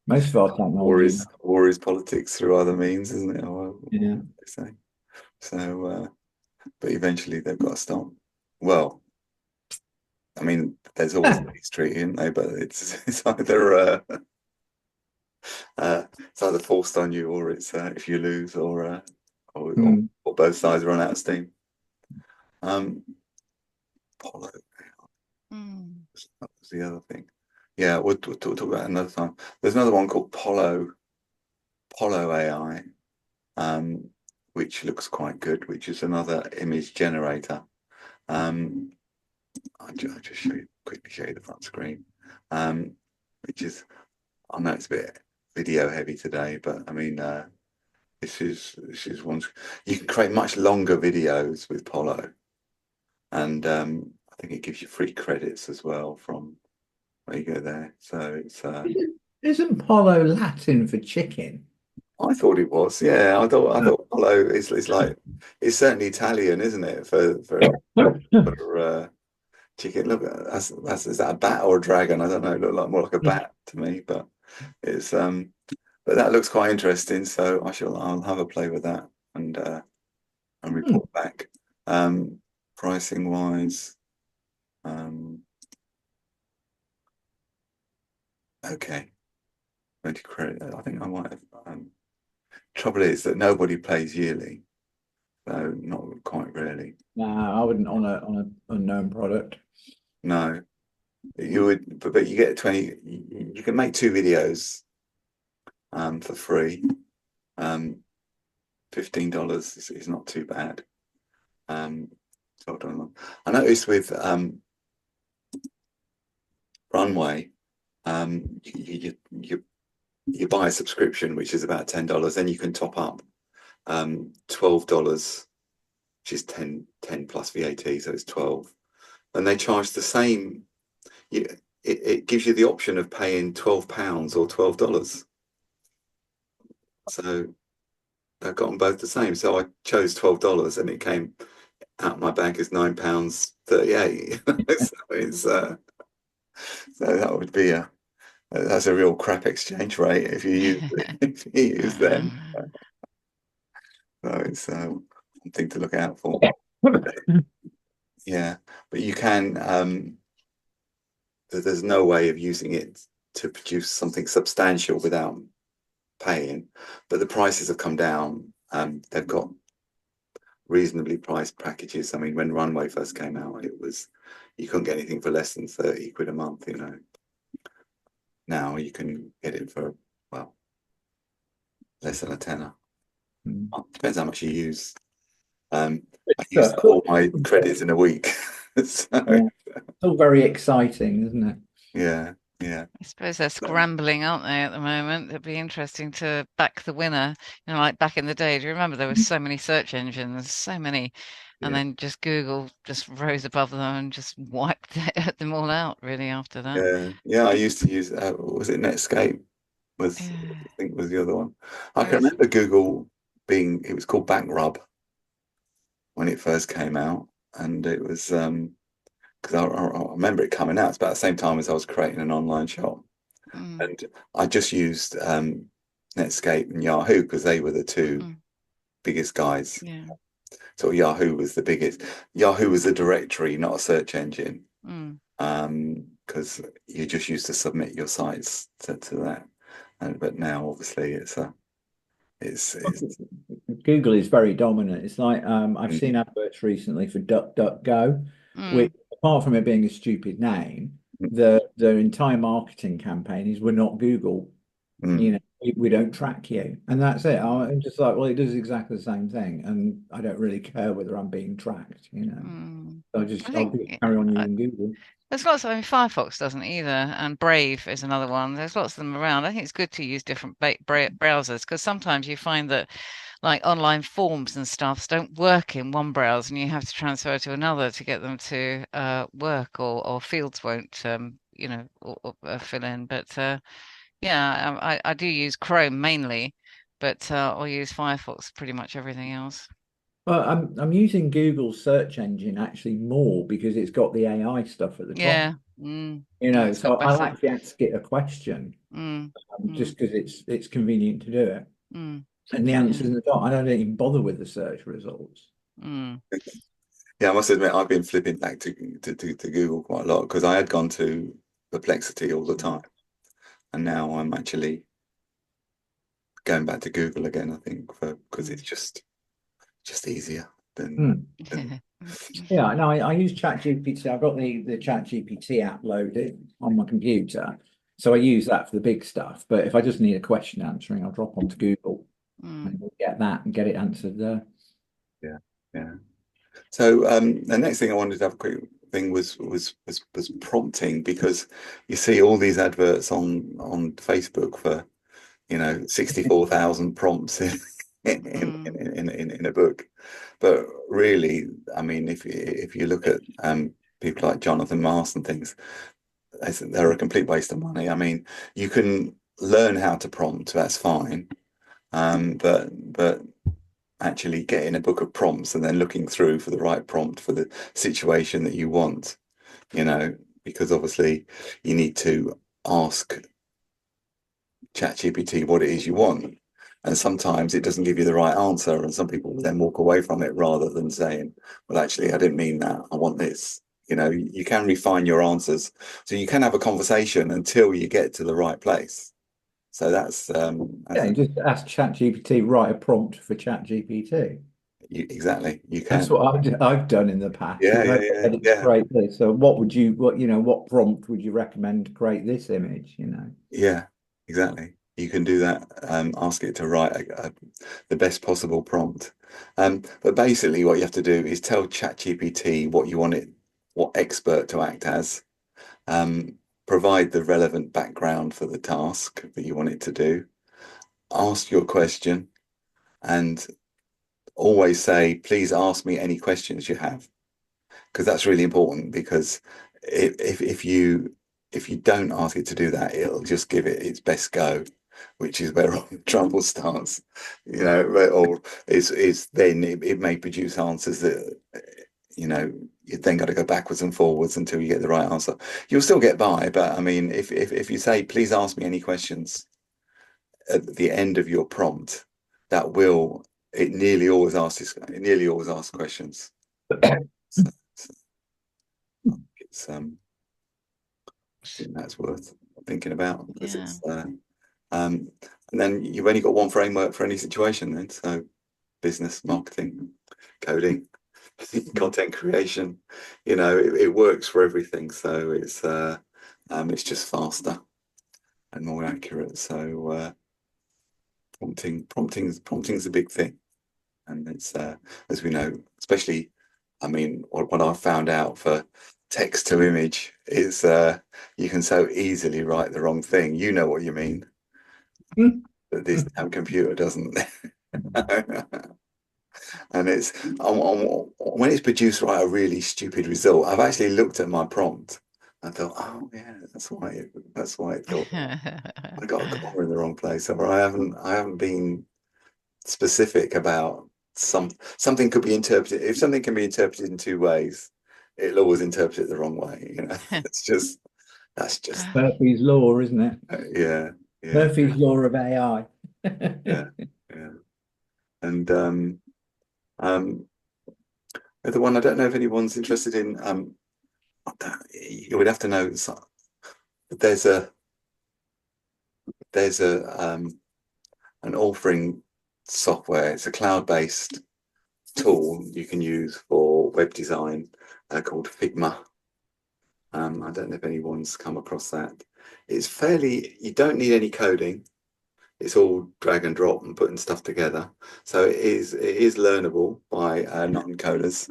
Speaker 7: Most of our technology.
Speaker 1: War is politics through other means, isn't it?
Speaker 7: Yeah.
Speaker 1: They say. So, but eventually they've got to stop. Well, I mean, there's always a peace treaty, isn't there? But it's either forced on you or it's if you lose or both sides run out of steam. Polo,
Speaker 4: Mm.
Speaker 1: that was the other thing. Yeah, we'll talk about it another time. There's another one called Polo AI, which looks quite good, which is another image generator. I'll just quickly show you the front screen, which is, I know it's a bit video heavy today, but I mean, this is one you can create much longer videos with Polo, and I think it gives you free credits as well from where you go there. So it's
Speaker 7: Isn't Polo Latin for chicken?
Speaker 1: I thought it was, yeah. I thought Polo is like it's certainly Italian, isn't it? For chicken. Look, that's is that a bat or a dragon? I don't know. It looked like more like a bat to me, but it's but that looks quite interesting. So I'll have a play with that and report back. Pricing wise, okay. 20 credit. I think I might have. Trouble is that nobody plays yearly, so not quite really.
Speaker 7: No, I wouldn't on a unknown product.
Speaker 1: No, you would, but you get 20. You can make 2 videos for free. $15 is not too bad. So I noticed with Runway, you you buy a subscription, which is about $10, then you can top up $12, which is 10 plus VAT, so it's 12. And they charge the same. It gives you the option of paying £12 or $12. So I got them both the same. So I chose $12, and it came out my bank as £9.38. So it's so that would be that's a real crap exchange rate if you use them. So it's something to look out for. Yeah, but you can. There's no way of using it to produce something substantial without paying. But the prices have come down. They've got reasonably priced packages. I mean, when Runway first came out, you couldn't get anything for less than 30 quid a month, you know. Now you can get it for, well, less than a tenner. Depends how much you use. I used all my credits in a week. So,
Speaker 7: yeah. It's all very exciting, isn't it?
Speaker 1: yeah. Yeah.
Speaker 4: I suppose they're scrambling, aren't they, at the moment? It'd be interesting to back the winner. You know, like back in the day, do you remember there were so many search engines, so many, and then just Google just rose above them and just wiped them all out, really, after that.
Speaker 1: Yeah. I used to use, was it Netscape? I think was the other one. I can remember Google it was called Backrub when it first came out, and it was because I remember it coming out. It's about the same time as I was creating an online shop, and I just used Netscape and Yahoo because they were the two biggest guys.
Speaker 4: Yeah.
Speaker 1: So Yahoo was the biggest. Yahoo was a directory, not a search engine, because you just used to submit your sites to that. But now, obviously, it's
Speaker 7: Google is very dominant. It's like I've seen adverts recently for DuckDuckGo, which, apart from it being a stupid name, their entire marketing campaign is, "We're not Google, you know, we don't track you," and that's it. I'm just like, well, it does exactly the same thing, and I don't really care whether I'm being tracked, you know. So I'll carry on using Google.
Speaker 4: There's lots of, I mean, Firefox doesn't either, and Brave is another one. There's lots of them around. I think it's good to use different browsers, because sometimes you find that, like, online forms and stuff don't work in one browser, and you have to transfer to another to get them to work, or fields won't, you know, or fill in. But yeah, I do use Chrome mainly, but I'll use Firefox for pretty much everything else.
Speaker 7: Well, I'm using Google search engine actually more because it's got the AI stuff at the top.
Speaker 4: Yeah.
Speaker 7: You know, so I'll actually ask it a question just because it's convenient to do it. And the answers in the top. I don't even bother with the search results.
Speaker 1: Yeah, I must admit, I've been flipping back to Google quite a lot because I had gone to Perplexity all the time, and now I'm actually going back to Google again. I think because it's just easier than.
Speaker 7: Yeah, no, I use ChatGPT. I've got the ChatGPT app loaded on my computer, so I use that for the big stuff. But if I just need a question answering, I'll drop onto Google and get that and get it answered there.
Speaker 1: Yeah. So the next thing I wanted to have a quick thing was prompting, because you see all these adverts on Facebook for 64,000 prompts in a book. But really, I mean, if you look at people like Jonathan Mars and things, they're a complete waste of money. I mean, you can learn how to prompt, that's fine, but actually getting a book of prompts and then looking through for the right prompt for the situation that you want, because obviously you need to ask ChatGPT what it is you want. And sometimes it doesn't give you the right answer, and some people then walk away from it rather than saying, well, actually, I didn't mean that. I want this. You can refine your answers. So you can have a conversation until you get to the right place. So that's
Speaker 7: just ask ChatGPT, write a prompt for ChatGPT.
Speaker 1: Exactly. You can.
Speaker 7: That's what I've done in the past.
Speaker 1: Yeah.
Speaker 7: Create this. So what prompt would you recommend to create this image?
Speaker 1: Yeah, exactly. You can do that. Ask it to write the best possible prompt. But basically, what you have to do is tell ChatGPT what you want what expert to act as, provide the relevant background for the task that you want it to do, ask your question, and always say, please ask me any questions you have, because that's really important. Because if you don't ask it to do that, it'll just give it its best go, which is where all the trouble starts. Or is then it may produce answers that you've then got to go backwards and forwards until you get the right answer. You'll still get by, but I mean, if you say, please ask me any questions at the end of your prompt, it nearly always asks questions. So it's I think that's worth thinking about, because it's and then you've only got one framework for any situation then. So business, marketing, coding, content creation, it works for everything. So it's just faster and more accurate. So prompting's a big thing. And it's as we know, especially, I mean, what I've found out for text to image is you can so easily write the wrong thing. You know what you mean, but this damn computer doesn't. And it's when it's produced a really stupid result, I've actually looked at my prompt and thought, oh yeah, that's why it thought I got a comma in the wrong place, or I haven't been specific about something could be interpreted. If something can be interpreted in two ways, it'll always interpret it the wrong way. That's just
Speaker 7: Murphy's law, isn't it?
Speaker 1: Yeah.
Speaker 7: Murphy's law of AI.
Speaker 1: Yeah. And the one, I don't know if anyone's interested in. You would have to know. There's an authoring software. It's a cloud-based tool you can use for web design called Figma. I don't know if anyone's come across that. It's you don't need any coding. It's all drag and drop and putting stuff together. So it is learnable by non-coders.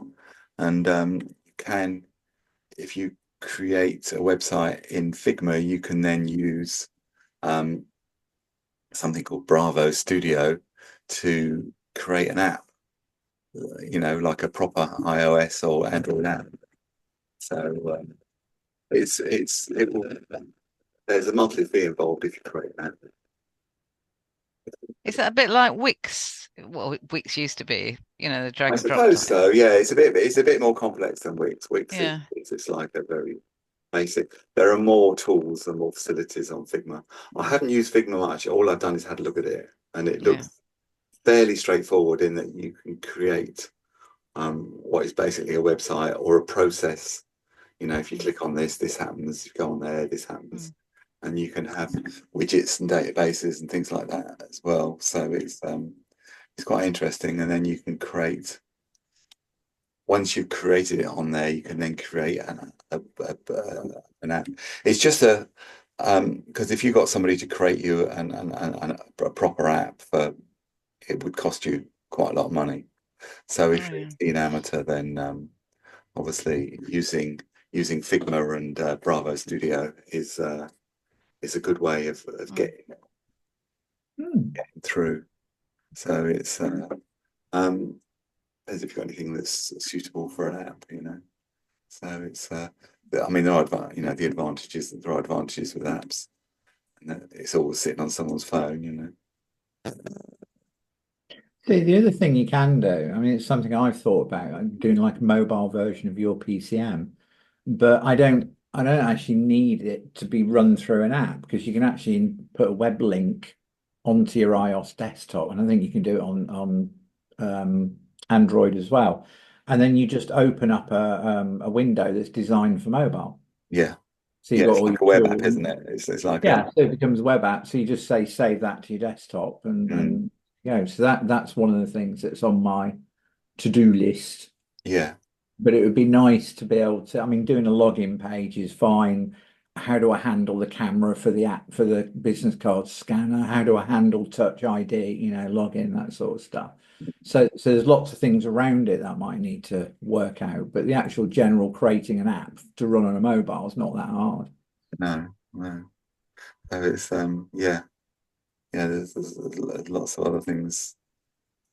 Speaker 1: And if you create a website in Figma, you can then use something called Bravo Studio to create an app, like a proper iOS or Android app. So there's a monthly fee involved if you create that.
Speaker 4: Is that a bit like Wix? Well, Wix used to be, the drag and drop.
Speaker 1: I suppose so. Yeah, it's a bit more complex than Wix.
Speaker 4: Yeah.
Speaker 1: It's like a very basic. There are more tools and more facilities on Figma. I haven't used Figma much. All I've done is had a look at it, and it looks fairly straightforward in that you can create what is basically a website or a process. If you click on this happens. If you go on there, this happens. And you can have widgets and databases and things like that as well. So it's quite interesting. And then you can create, once you've created it on there, you can then create an app. It's just because if you got somebody to create you a proper app, it would cost you quite a lot of money. So if you're an amateur, then obviously using Figma and Bravo Studio is a good way of getting through. So it's as if you've got anything that's suitable for an app, So it's I mean, there are the advantages. There are advantages with apps, and it's always sitting on someone's phone,
Speaker 7: The other thing you can do, I mean, it's something I've thought about, doing like a mobile version of your PCM, but I don't actually need it to be run through an app, because you can actually put a web link onto your iOS desktop, and I think you can do it on Android as well. And then you just open up a window that's designed for mobile.
Speaker 1: Yeah.
Speaker 7: So you've got
Speaker 1: it's
Speaker 7: all
Speaker 1: like a web app, isn't it? It's like
Speaker 7: so it becomes a web app. So you just say save that to your desktop, and so that's one of the things that's on my to-do list.
Speaker 1: Yeah.
Speaker 7: But it would be nice to be able to, I mean, doing a login page is fine. How do I handle the camera for the app, for the business card scanner? How do I handle Touch ID, login, that sort of stuff? So there's lots of things around it that I might need to work out, but the actual general creating an app to run on a mobile is not that hard.
Speaker 1: No, no. So it's yeah, yeah. There's lots of other things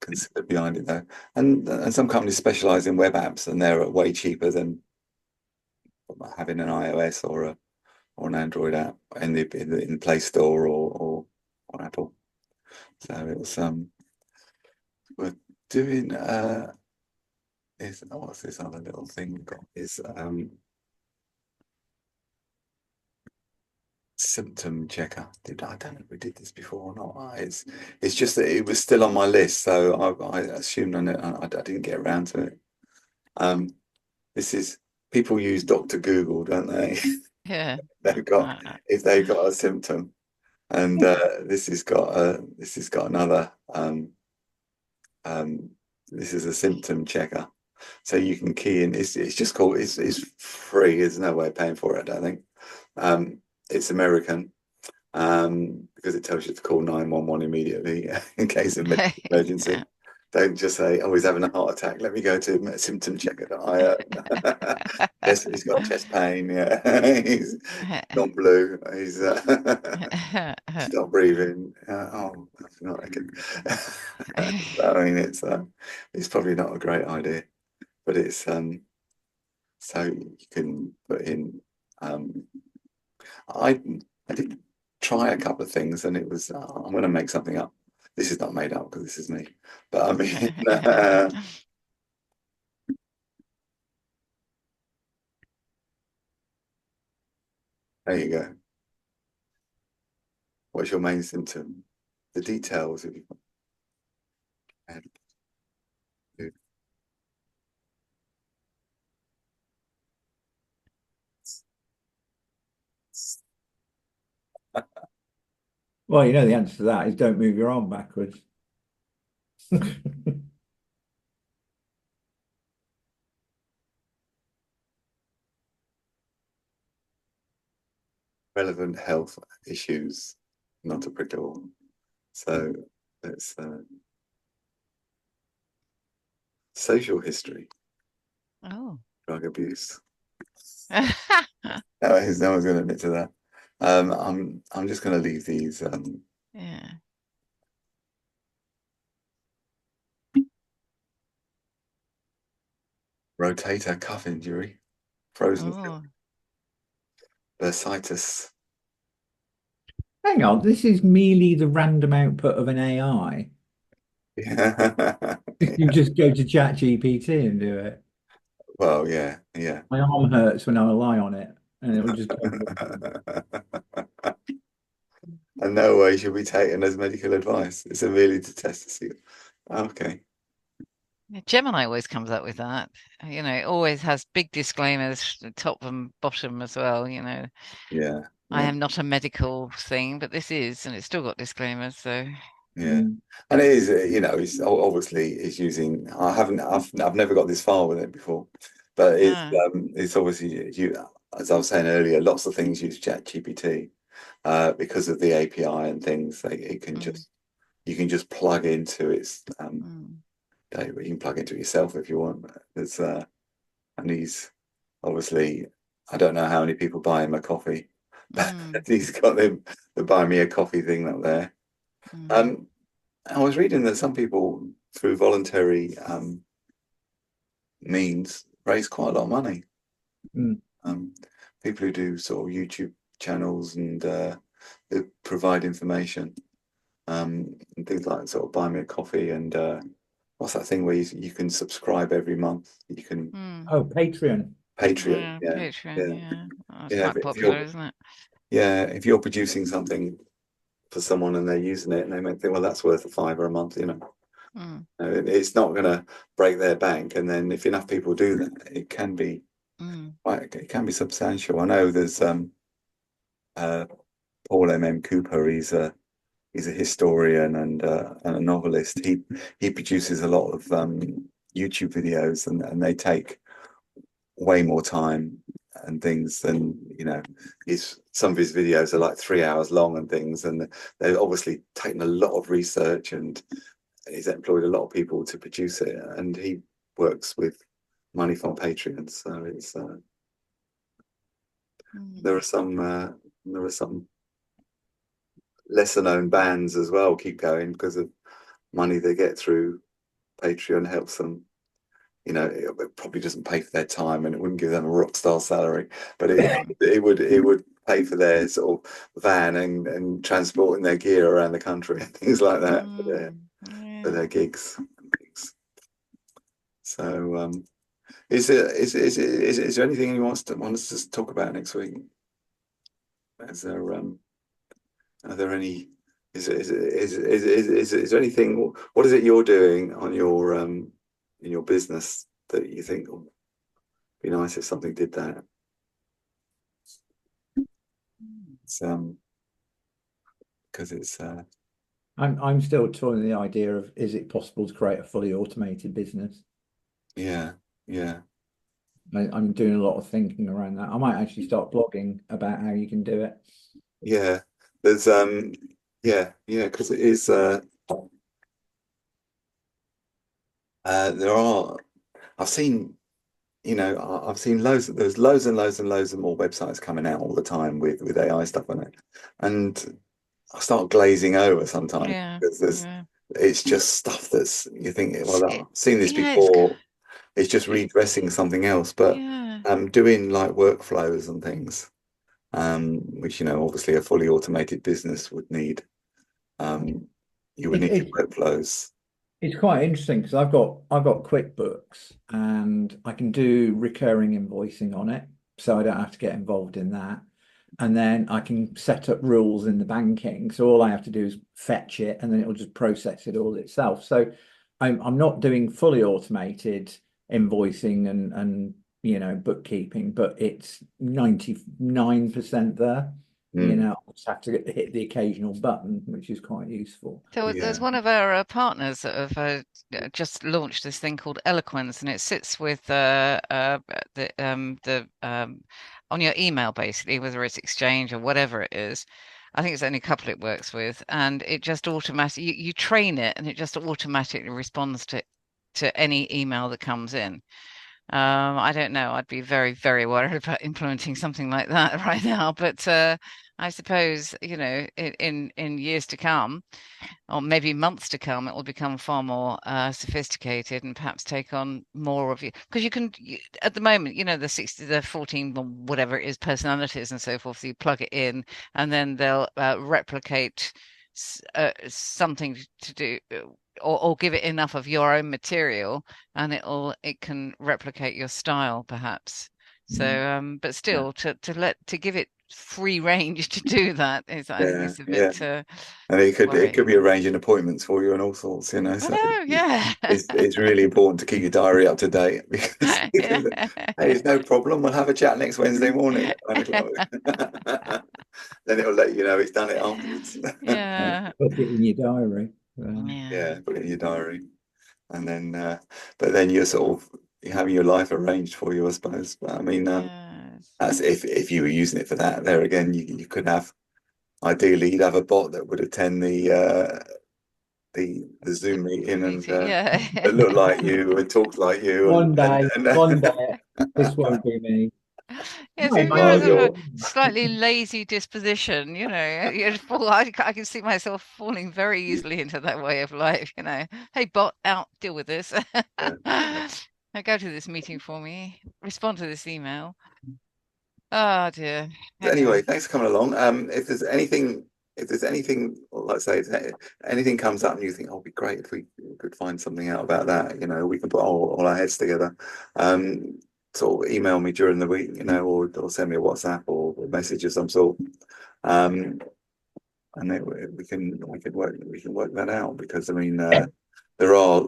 Speaker 1: considered behind it though, and some companies specialize in web apps, and they're way cheaper than having an iOS or an Android app in the Play Store or Apple. So it's we're doing is what's this other little thing we've got is symptom checker. I don't know if we did this before or not. It's just that it was still on my list, so I assumed I didn't get around to it. This is people use Dr. Google, don't they?
Speaker 4: Yeah.
Speaker 1: They've got if they've got a symptom, and this has got another this is a symptom checker, so you can key in. It's just called it's free. There's no way of paying for it, I don't think. It's American because it tells you to call 911 immediately in case of medical emergency. Don't just say, "Oh, he's having a heart attack. Let me go to symptom checker." Yes, he's got chest pain. Yeah, he's gone blue. He's stop breathing. Oh, that's not good. I mean, it's probably not a great idea, but it's so you can put in. I did try a couple of things, and it was I'm going to make something up. This is not made up because this is me, but I mean, there you go. What's your main symptom? The details of your and
Speaker 7: Well, you know the answer to that is don't move your arm backwards.
Speaker 1: relevant health issues not applicable. So it's social history,
Speaker 4: Oh.
Speaker 1: drug abuse. No one's going to admit to that. I'm just going to leave these.
Speaker 4: Yeah.
Speaker 1: Rotator cuff injury, frozen
Speaker 4: Oh.
Speaker 1: bursitis.
Speaker 7: Hang on, this is merely the random output of an AI.
Speaker 1: Yeah.
Speaker 7: You just go to ChatGPT and do it.
Speaker 1: Well, yeah, yeah.
Speaker 7: My arm hurts when I lie on it, and it will just.
Speaker 1: And no way should be taken as medical advice. It's a merely to test to see. Okay.
Speaker 4: Yeah, Gemini always comes up with that. It always has big disclaimers, top and bottom as well.
Speaker 1: Yeah.
Speaker 4: I
Speaker 1: Yeah.
Speaker 4: am not a medical thing, but this is, and it's still got disclaimers. So
Speaker 1: Yeah. And it is, it's obviously it's using. I've never got this far with it before, but it's obviously as I was saying earlier, lots of things use ChatGPT because of the API and things. It can you can just plug into its data. You can plug into it yourself if you want. It's and he's obviously I don't know how many people buy him a coffee, but he's got the buy me a coffee thing up there. I was reading that some people through voluntary means raise quite a lot of money. People who do sort of YouTube channels and who provide information and things like sort of buy me a coffee and what's that thing where you can subscribe every month? You can
Speaker 7: Patreon.
Speaker 1: Patreon, yeah.
Speaker 4: Patreon, yeah. Oh, it's
Speaker 1: Yeah,
Speaker 4: quite popular, isn't it?
Speaker 1: Yeah, if you're producing something for someone and they're using it and they might think, well, that's worth £5 a month, It's not going to break their bank. And then if enough people do that, it can be it can be substantial. I know there's Paul M. Cooper. He's a historian and a novelist. He produces a lot of YouTube videos and they take way more time and things than some of his videos are like 3 hours long and things, and they've obviously taken a lot of research and he's employed a lot of people to produce it, and he works with money from Patreon, so it's There are some lesser known bands as well keep going because of money they get through Patreon helps them. You know, it probably doesn't pay for their time and it wouldn't give them a rock star salary, but it would pay for their sort of van and transporting their gear around the country and things like that for their gigs. So is there anything you want us to talk about next week? Is there are there any is there anything, what is it you're doing on your in your business that you think would be nice if something did that? It's because it's
Speaker 7: I'm still toying the idea of, is it possible to create a fully automated business?
Speaker 1: yeah.
Speaker 7: I'm doing a lot of thinking around that. I might actually start blogging about how you can do it.
Speaker 1: Yeah, there's because it is there are I've seen I've seen there's loads and loads and loads of more websites coming out all the time with AI stuff on it, and I start glazing over sometimes because it's just stuff that's you think, well, I've seen this before. It's just redressing something else, but doing like workflows and things, which obviously a fully automated business would need. You would need workflows.
Speaker 7: It's quite interesting because I've got QuickBooks and I can do recurring invoicing on it, so I don't have to get involved in that. And then I can set up rules in the banking, so all I have to do is fetch it, and then it'll just process it all itself. So I'm not doing fully automated invoicing and bookkeeping, but it's 99% there. I just have to hit the occasional button, which is quite useful.
Speaker 4: So there's one of our partners that have just launched this thing called Eloquence, and it sits with on your email, basically, whether it's Exchange or whatever it is. I think it's only a couple it works with, and it just automatically you train it, and it just automatically responds to any email that comes in. I don't know. I'd be very, very worried about implementing something like that right now. But I suppose, in years to come, or maybe months to come, it will become far more sophisticated and perhaps take on more of you. Because at the moment, the 14, whatever it is, personalities and so forth, so you plug it in and then they'll replicate something to do. Or give it enough of your own material and it can replicate your style perhaps. So but still to give it free range to do that is, I think, it's a bit
Speaker 1: and it could be arranging appointments for you and all sorts, so it's really important to keep your diary up to date because hey, it's no problem, we'll have a chat next Wednesday morning at 9 o'clock. Then it'll let you know it's done it afterwards.
Speaker 7: Put it in your diary.
Speaker 1: Put it in your diary, and then but then you're having your life arranged for you, I suppose. But I mean, that's if you were using it for that. There again, you could have, ideally, you'd have a bot that would attend the Zoom meeting and look like you and talk like you.
Speaker 7: One day, this won't be me.
Speaker 4: Yes, if you're a sort of a slightly lazy disposition, I can see myself falling very easily into that way of life. Hey, bot, out, deal with this. Now go to this meeting for me. Respond to this email. Oh dear.
Speaker 1: Anyway, thanks for coming along. If there's anything, like I say, anything comes up and you think, oh, it'd be great if we could find something out about that, we can put all our heads together. Sort of email me during the week, or send me a WhatsApp or a message of some sort, and we can work that out, because I mean there are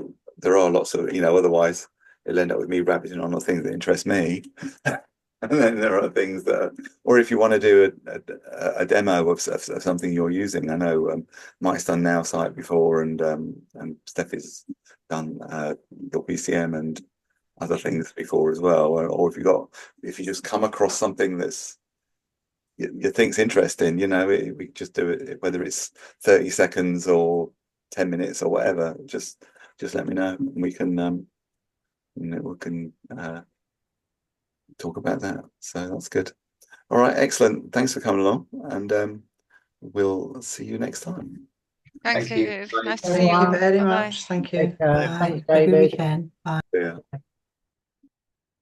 Speaker 1: lots of otherwise it'll end up with me rabbiting on the things that interest me. And then there are things that, or if you want to do a demo of something you're using. I know Mike's done Now Site before, and Steffi's done your PCM and other things before as well. Or if you just come across something that's you think's interesting, we just do it, whether it's 30 seconds or 10 minutes or whatever. Just let me know, and we can talk about that. So that's good. All right, excellent. Thanks for coming along, and we'll see you next time.
Speaker 4: Thanks,
Speaker 5: Thank you.
Speaker 4: David.
Speaker 5: Bye.
Speaker 4: Nice to
Speaker 2: Thank
Speaker 4: see you.
Speaker 2: you very
Speaker 4: Bye-bye.
Speaker 2: much. Thank you.
Speaker 3: Take care.
Speaker 2: Bye.
Speaker 3: Thanks,
Speaker 2: Have a good
Speaker 3: David.
Speaker 2: weekend. Bye.
Speaker 1: Yeah.